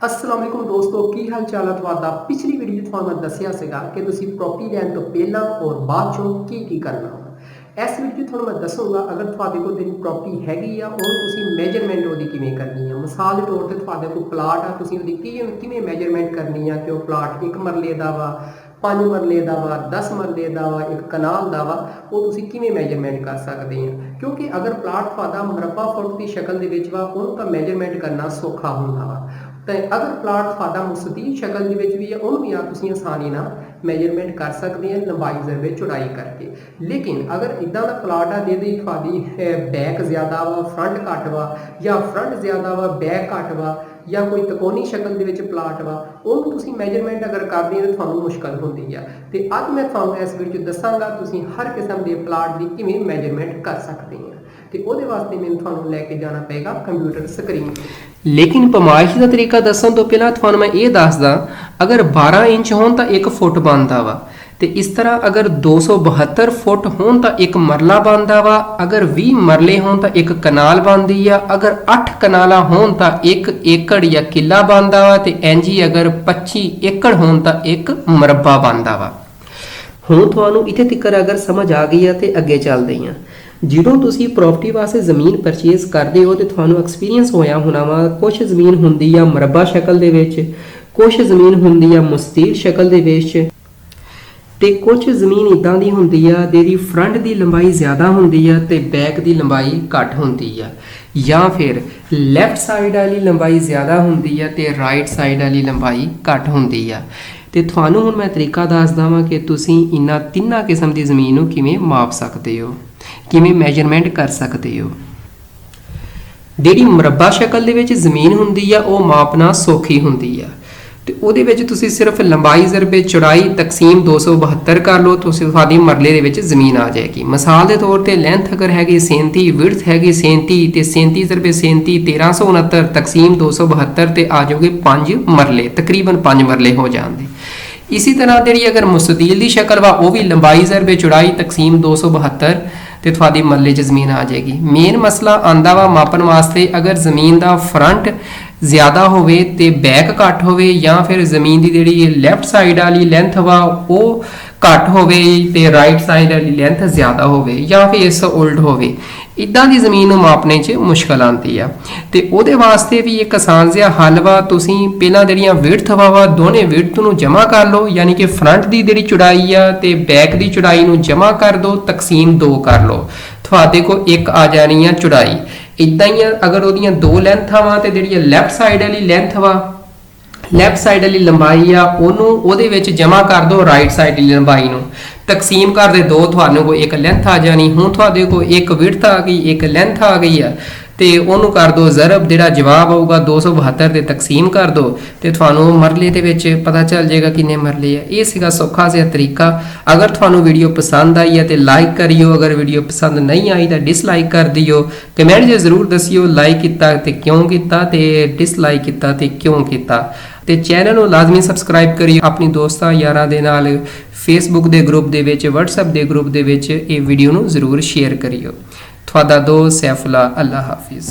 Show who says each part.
Speaker 1: अस्सलाम वालेकुम दोस्तों की हाल चाल है ਤੁਹਾਡਾ ਪਿਛਲੀ ਵੀਡੀਓ 'ਚ ਤੁਹਾਨੂੰ ਮੈਂ ਦੱਸਿਆ ਸੀਗਾ ਕਿ ਤੁਸੀਂ ਪ੍ਰੋਪਰਟੀ ਲੈਣ ਤੋਂ ਪਹਿਲਾਂ ਔਰ ਬਾਅਦ ਚੋਂ ਕੀ ਕਰਨਾ ਵਾ। ਇਸ ਵੀਡੀਓ 'ਚ ਤੁਹਾਨੂੰ ਮੈਂ ਦੱਸੂਗਾ ਅਗਰ ਤੁਹਾਡੇ ਕੋਲ ਜਿਹੜੀ ਪ੍ਰੋਪਰਟੀ ਹੈਗੀ ਆ ਉਹਨੂੰ ਤੁਸੀਂ ਮੈਜਰਮੈਂਟ ਉਹਦੀ ਕਿਵੇਂ ਕਰਨੀ ਆ। ਮਿਸਾਲ ਦੇ ਤੌਰ ਤੇ ਤੁਹਾਡੇ ਕੋਲ ਪਲਾਟ ਆ, ਤੁਸੀਂ ਉਹਦੀ ਕਿਵੇਂ ਮੈਜਰਮੈਂਟ ਕਰਨੀ ਆ ਕਿ ਉਹ ਪਲਾਟ 1 ਮਰਲੇ ਦਾ ਵਾ, 5 ਮਰਲੇ ਦਾ ਵਾ, 10 ਮਰਲੇ ਦਾ ਵਾ, 1 ਕਨਾਲ ਦਾ ਵਾ, ਉਹ ਤੁਸੀਂ ਕਿਵੇਂ ਮੈਜਰਮੈਂਟ ਕਰ ਸਕਦੇ ਆ। ਕਿਉਂਕਿ ਅਗਰ ਪਲਾਟ ਤੁਹਾਡਾ ਮਰਬਾ ਫੁੱਟ ਦੀ ਸ਼ਕਲ ਦੇ ਵਿੱਚ ਵਾ ਉਹਨੂੰ ਤਾਂ ਮੈਜਰਮੈਂਟ ਕਰਨਾ ਸੌਖਾ ਹੁੰਦਾ ਵਾ, ਤੇ ਅਗਰ ਪਲਾਟ ਤੁਹਾਡਾ ਮੁਸਤੀਲ ਸ਼ਕਲ ਦੇ ਵਿੱਚ ਵੀ ਹੈ ਉਹਨੂੰ ਵੀ ਆ ਤੁਸੀਂ ਆਸਾਨੀ ਨਾਲ ਮੈਜਰਮੈਂਟ ਕਰ ਸਕਦੇ ਆ ਲੰਬਾਈ ਜ਼ਰਬੇ ਚੌੜਾਈ ਕਰਕੇ। ਲੇਕਿਨ ਅਗਰ ਇਦਾਂ ਦਾ ਪਲਾਟ ਆ ਜਿਹਦੀ ਤੁਹਾਡੀ ਬੈਕ ਜ਼ਿਆਦਾ ਵਾ ਫਰੰਟ ਘੱਟ ਵਾ, ਜਾਂ ਫਰੰਟ ਜ਼ਿਆਦਾ ਵਾ ਬੈਕ ਘੱਟ ਵਾ, ਜਾਂ ਕੋਈ ਤਕੋਨੀ ਸ਼ਕਲ ਦੇ ਵਿੱਚ ਪਲਾਟ ਵਾ, ਉਹਨੂੰ ਤੁਸੀਂ ਮੈਜਰਮੈਂਟ ਅਗਰ ਕਰਦੇ ਹੋ ਤਾਂ ਤੁਹਾਨੂੰ ਮੁਸ਼ਕਲ ਹੁੰਦੀ ਆ। ਤੇ ਅੱਜ ਮੈਂ ਤੁਹਾਨੂੰ ਇਸ ਵੀਡੀਓ 'ਚ ਦੱਸਾਂਗਾ ਤੁਸੀਂ ਹਰ ਕਿਸਮ ਦੇ ਪਲਾਟ ਦੀ ਕਿਵੇਂ ਮੈਜਰਮੈਂਟ ਕਰ ਸਕਦੇ ਆ। ਤੇ ਉਹਦੇ ਵਾਸਤੇ ਮੈਨੂੰ ਤੁਹਾਨੂੰ ਲੈ ਕੇ ਜਾਣਾ ਪਏਗਾ ਕੰਪਿਊਟਰ ਸਕਰੀਨ ਤੇ। ਲੇਕਿਨ ਪਮਾਇਸ਼ ਦਾ ਤਰੀਕਾ ਦੱਸਣ ਤੋਂ ਪਹਿਲਾਂ ਤੁਹਾਨੂੰ ਮੈਂ ਇਹ ਦੱਸਦਾ, ਅਗਰ 12 ਇੰਚ ਹੋਣ ਤਾਂ 1 ਫੁੱਟ ਬਣਦਾ ਵਾ, ਤੇ ਇਸ ਤਰ੍ਹਾਂ ਅਗਰ 272 ਫੁੱਟ ਹੋਣ ਤਾਂ 1 ਮਰਲਾ ਬਣਦਾ ਵਾ, ਅਗਰ 20 ਮਰਲੇ ਹੋਣ ਤਾਂ 1 ਕਨਾਲ ਬਣਦੀ ਆ, ਅਗਰ 8 ਕਨਾਲਾਂ ਹੋਣ ਤਾਂ 1 ਏਕੜ ਜਾਂ ਕਿੱਲਾ ਬਣਦਾ ਵਾ, ਤੇ ਇੰਜੀ ਅਗਰ 25 ਏਕੜ ਹੋਣ ਤਾਂ 1 ਮਰਬਾ ਬਣਦਾ ਵਾ। ਹੁਣ ਤੁਹਾਨੂੰ ਇੱਥੇ ਤੱਕ ਅਗਰ ਸਮਝ ਆ ਗਈ ਆ ਤੇ ਅੱਗੇ ਚੱਲਦੇ ਹਾਂ। ਜਦੋਂ ਤੁਸੀਂ ਪ੍ਰਾਪਰਟੀ ਵਾਸਤੇ ਜ਼ਮੀਨ ਪਰਚੇਸ ਕਰਦੇ ਹੋ ਤੇ ਤੁਹਾਨੂੰ ਐਕਸਪੀਰੀਅੰਸ ਹੋਇਆ ਹੋਣਾ ਵਾ, ਕੁਝ ਜ਼ਮੀਨ ਹੁੰਦੀ ਆ ਮਰਬਾ ਸ਼ਕਲ ਦੇ ਵਿੱਚ, ਕੁਝ ਜ਼ਮੀਨ ਹੁੰਦੀ ਆ ਮੁਸਤੀਲ ਸ਼ਕਲ ਦੇ ਵਿੱਚ, ਤੇ ਕੁਝ ਜ਼ਮੀਨ ਇਦਾਂ ਦੀ ਹੁੰਦੀ ਆ ਜਿਹਦੀ ਫਰੰਟ ਦੀ ਲੰਬਾਈ ਜ਼ਿਆਦਾ ਹੁੰਦੀ ਆ ਤੇ ਬੈਕ ਦੀ ਲੰਬਾਈ ਘੱਟ ਹੁੰਦੀ ਆ, ਜਾਂ ਫਿਰ ਲੈਫਟ ਸਾਈਡ ਵਾਲੀ ਲੰਬਾਈ ਜ਼ਿਆਦਾ ਹੁੰਦੀ ਆ ਤੇ ਰਾਈਟ ਸਾਈਡ ਵਾਲੀ ਲੰਬਾਈ ਘੱਟ ਹੁੰਦੀ ਆ। ਤੇ ਤੁਹਾਨੂੰ ਹੁਣ ਮੈਂ ਤਰੀਕਾ ਦੱਸਦਾ ਵਾਂ ਕਿ ਤੁਸੀਂ ਇਹਨਾਂ ਤਿੰਨਾਂ ਕਿਸਮ ਦੀ ਜ਼ਮੀਨ ਨੂੰ ਕਿਵੇਂ ਮਾਪ ਸਕਦੇ ਹੋ, ਕਿਵੇਂ ਮੈਜਰਮੈਂਟ ਕਰ ਸਕਦੇ ਹੋ। ਜਿਹੜੀ ਮਰਬਾ ਸ਼ਕਲ ਦੇ ਵਿੱਚ ਜ਼ਮੀਨ ਹੁੰਦੀ ਆ ਉਹ ਮਾਪਣਾ ਸੌਖੀ ਹੁੰਦੀ ਆ, ਤੇ ਉਹਦੇ ਵਿੱਚ ਤੁਸੀਂ ਸਿਰਫ ਲੰਬਾਈ ਜ਼ਰਬੇ ਚੌੜਾਈ ਤਕਸੀਮ 272 ਕਰ ਲਓ, ਤੁਸੀਂ ਤੁਹਾਡੀ ਮਰਲੇ ਦੇ ਵਿੱਚ ਜ਼ਮੀਨ ਆ ਜਾਏਗੀ। ਮਿਸਾਲ ਦੇ ਤੌਰ ਤੇ ਲੈਂਥ ਅਗਰ ਹੈਗੀ 37, ਵਿਡਥ ਹੈਗੀ 37, ਤੇ 37 ਜ਼ਰਬੇ 37 1369 ਤਕਸੀਮ 272 ਤੇ ਆ ਜਾਓਗੇ 5 ਮਰਲੇ, ਤਕਰੀਬਨ 5 ਮਰਲੇ ਹੋ ਜਾਂਦੇ। ਇਸੇ ਤਰ੍ਹਾਂ ਜਿਹੜੀ ਅਗਰ ਮੁਸਤੀਲ ਦੀ ਸ਼ਕਲ ਵਾ ਉਹ ਵੀ ਲੰਬਾਈ ਜ਼ਰਬੇ ਚੌੜਾਈ ਤਕਸੀਮ 272 ਤੇ ਤੁਹਾਡੀ ਮਰਲੇ 'ਚ ਜ਼ਮੀਨ ਆ ਜਾਏਗੀ। ਮੇਨ ਮਸਲਾ ਆਂਦਾ ਵਾ ਮਾਪਣ ਵਾਸਤੇ, ਅਗਰ ਜ਼ਮੀਨ ਦਾ ਫਰੰਟ ਜ਼ਿਆਦਾ ਹੋਵੇ ਤੇ ਬੈਕ ਘੱਟ ਹੋਵੇ, ਜਾਂ ਫਿਰ ਜ਼ਮੀਨ ਦੀ ਜਿਹੜੀ ਲੈਫਟ ਸਾਈਡ ਵਾਲੀ ਲੈਂਥ ਵਾ ਉਹ ਘੱਟ ਹੋਵੇ ਤੇ ਰਾਈਟ ਸਾਈਡ ਵਾਲੀ ਲੈਂਥ ਜ਼ਿਆਦਾ ਹੋਵੇ, ਜਾਂ ਫਿਰ ਇਸ ਉਲਟ ਹੋਵੇ, ਇਦਾਂ ਦੀ ਜ਼ਮੀਨ ਨੂੰ ਮਾਪਣੇ 'ਚ ਮੁਸ਼ਕਲ ਆਉਂਦੀ ਆ। ਤੇ ਉਹਦੇ ਵਾਸਤੇ ਵੀ ਇੱਕ ਆਸਾਨ ਜਿਹਾ ਹੱਲ ਵਾ, ਤੁਸੀਂ ਪਹਿਲਾਂ ਜਿਹੜੀਆਂ ਵਿਡਥ ਵਾ ਦੋਨੇ ਵਿਡਥ ਨੂੰ ਜਮ੍ਹਾਂ ਕਰ ਲਓ, ਯਾਨੀ ਕਿ ਫਰੰਟ ਦੀ ਜਿਹੜੀ ਚੌੜਾਈ ਆ ਤੇ ਬੈਕ ਦੀ ਚੌੜਾਈ ਨੂੰ ਜਮ੍ਹਾਂ ਕਰ ਦਿਓ, ਤਕਸੀਮ 2 ਕਰ ਲਓ, ਤੁਹਾਡੇ ਕੋਲ 1 ਆ ਜਾਣੀ ਆ ਚੌੜਾਈ। ਇਦਾਂ ਹੀ ਅਗਰ ਉਹਦੀਆਂ 2 ਲੈਂਥਾਂ ਵਾ ਤੇ ਜਿਹੜੀ ਲੈਫਟ ਸਾਈਡ ਵਾਲੀ ਲੈਂਥ ਵਾ, ਲੈਫਟ ਸਾਈਡ ਵਾਲੀ ਲੰਬਾਈ ਆ ਉਹਨੂੰ ਉਹਦੇ ਵਿੱਚ ਜਮ੍ਹਾਂ ਕਰ ਦਿਓ ਰਾਈਟ ਸਾਈਡ ਦੀ ਲੰਬਾਈ ਨੂੰ, ਤਕਸੀਮ ਕਰ ਦੇ 2, ਤੁਹਾਨੂੰ ਕੋਲ 1 ਲੈਂਥ ਆ ਜਾਣੀ। ਹੁਣ ਤੁਹਾਡੇ ਕੋਲ 1 ਵਿਡਥ ਆ ਗਈ, 1 ਲੈਂਥ ਆ ਗਈ ਆ, ਤੇ ਉਹਨੂੰ ਕਰ ਦਿਓ ਜ਼ਰਬ, ਜਿਹੜਾ ਜਵਾਬ ਆਊਗਾ 272 ਤੇ ਤਕਸੀਮ ਕਰ ਦਿਓ, ਤੇ ਤੁਹਾਨੂੰ ਮਰਲੇ ਦੇ ਵਿੱਚ ਪਤਾ ਚੱਲ ਜਾਏਗਾ ਕਿੰਨੇ ਮਰਲੇ ਆ। ਇਹ ਸੀਗਾ ਸੌਖਾ ਜਿਹਾ ਤਰੀਕਾ। ਅਗਰ ਤੁਹਾਨੂੰ ਵੀਡੀਓ ਪਸੰਦ ਆਈ ਹੈ ਤੇ ਲਾਈਕ ਕਰਿਓ, ਅਗਰ ਵੀਡੀਓ ਪਸੰਦ ਨਹੀਂ ਆਈ ਤਾਂ ਡਿਸਲਾਈਕ ਕਰ ਦਿਓ। ਕਮੈਂਟ 'ਚ ਜ਼ਰੂਰ ਦੱਸਿਓ ਲਾਈਕ ਕੀਤਾ ਤੇ ਕਿਉਂ ਕੀਤਾ, ਤੇ ਡਿਸਲਾਈਕ ਕੀਤਾ ਤੇ ਕਿਉਂ ਕੀਤਾ। ਤੇ ਚੈਨਲ ਨੂੰ ਲਾਜ਼ਮੀ ਸਬਸਕ੍ਰਾਈਬ ਕਰਿਓ, ਆਪਣੀ ਦੋਸਤਾਂ ਯਾਰਾਂ ਦੇ ਨਾਲ ਫੇਸਬੁੱਕ ਦੇ ਗਰੁੱਪ ਦੇ ਵਿੱਚ, WhatsApp ਦੇ ਗਰੁੱਪ ਦੇ ਵਿੱਚ ਇਹ ਵੀਡੀਓ ਨੂੰ ਜ਼ਰੂਰ ਸ਼ੇਅਰ ਕਰਿਓ। ਤੁਹਾਡਾ ਦੋਸਤ ਸੈਫੁੱਲਾ, ਅੱਲਾ ਹਾਫਿਜ਼।